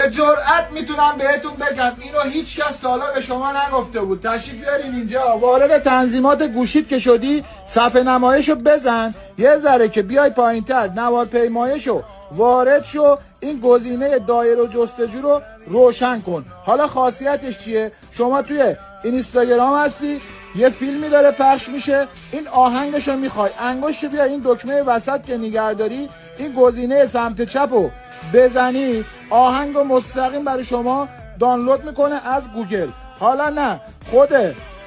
به جرئت میتونم بهتون بگم اینو هیچ کس تا حالا به شما نگفته بود. تشریف بیارین اینجا، وارد تنظیمات گوشیت که شدی صفحه نمایشو بزن، یه ذره که بیای پایینتر نوارپیمایشو وارد شو، این گزینه دایره و جستجو رو روشن کن. حالا خاصیتش چیه؟ شما توی اینستاگرام هستی، یه فیلمی داره پخش میشه، این آهنگشو میخوای انگشت بیا این دکمه وسط که نگهداری، این گزینه سمت چپو بزنی، آهنگو مستقیم برای شما دانلود میکنه از گوگل. حالا نه خود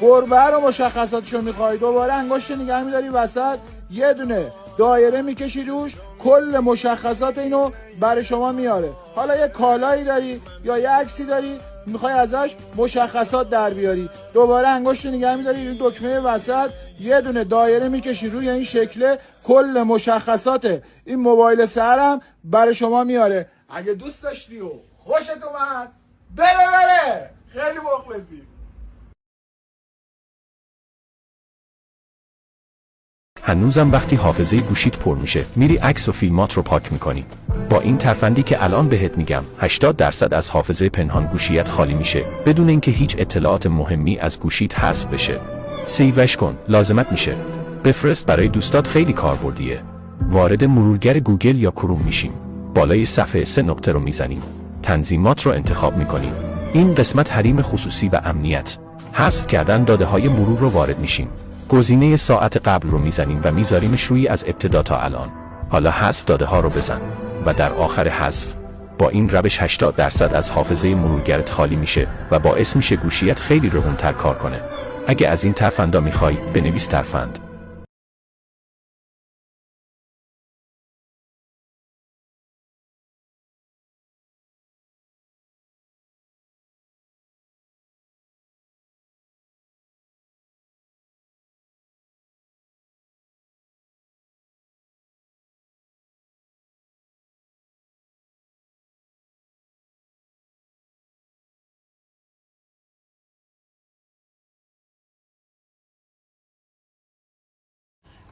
گربه رو مشخصاتشو میخوای، دوباره انگشت نگه میداری وسط، یه دونه دایره میکشی روش، کل مشخصات اینو برای شما میاره. حالا یه کالایی داری یا یه عکسی داری میخوای ازش مشخصات در بیاری، دوباره انگشت نگه میداری این دکمه وسط، یه دونه دایره میکشی روی این شکله، کل مشخصات این موبایل سرم برای شما میاره. اگه دوست داشتی و خوشت اومد بره خیلی مخلصی. هنوزم وقتی حافظه گوشیت پر میشه میری عکس و فیلمات رو پاک میکنی. با این ترفندی که الان بهت میگم 80% از حافظه پنهان گوشیت خالی میشه بدون اینکه هیچ اطلاعات مهمی از گوشیت حذف بشه. سیوش کن، لازمت میشه. بفرست برای دوستات، خیلی کاربردیه. وارد مرورگر گوگل یا کروم میشیم. بالای صفحه 3 نقطه رو میزنیم. تنظیمات رو انتخاب میکنیم. این قسمت حریم خصوصی و امنیت. حذف کردن داده های مرور رو وارد میشیم. گزینه ساعت قبل رو میزنیم و میذاریمش روی از ابتدا تا الان. حالا حذف داده ها رو بزن و در آخر حذف. با این روش 80% از حافظه مرورگرت خالی میشه و باعث میشه گوشیت خیلی روونتر کار کنه. اگه از این ترفندا میخوای بنویس ترفند.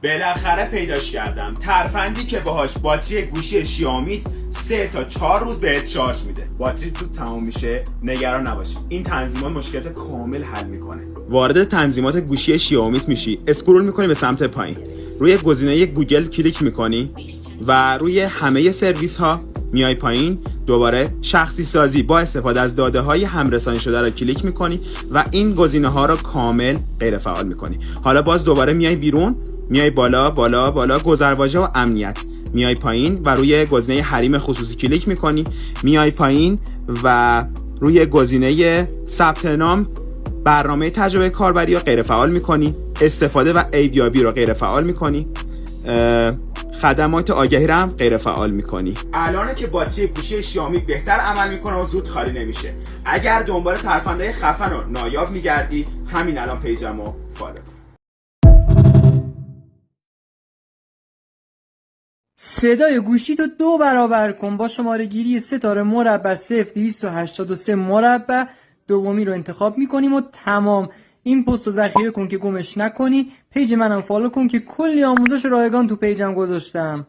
بالاخره پیداش کردم، ترفندی که باهاش باتری گوشی شیائومی 3 تا 4 روز بهت شارژ میده. باتری زود تموم میشه نگران نباشی، این تنظیمات مشکلات کامل حل میکنه. وارد تنظیمات گوشی شیائومی میشی، اسکرول میکنی به سمت پایین، روی گزینه گوگل کلیک میکنی و روی همه سرویس ها میای پایین، دوباره شخصی سازی با استفاده از داده های همرسانی شده رو کلیک میکنی و این گزینه ها رو کامل غیر فعال میکنی. حالا باز دوباره میای بیرون، میای بالا بالا بالا گذرواژه و امنیت، میای پایین و روی گزینه حریم خصوصی کلیک میکنی، میای پایین و روی گزینه ثبت نام برنامه تجربه کاربری رو غیر فعال میکنی، استفاده و عیبیابی رو غیر فعال میکنی، خدمات آگهی رو هم غیر فعال میکنی. الان که باتری گوشی شیائومی بهتر عمل میکنه و زود خالی نمیشه. اگر دنبال ترفندهای خفن و نایاب میگردی همین الان پیجمو فالو کن. صدای گوشیتو 2 برابر کن با شماره گیری ستاره مربع 0283 مربع، دومی رو انتخاب میکنیم و تمام. این پست رو ذخیره کن که گمش نکنی. پیج منم فالو کن که کلی آموزش رایگان تو پیجم گذاشتم.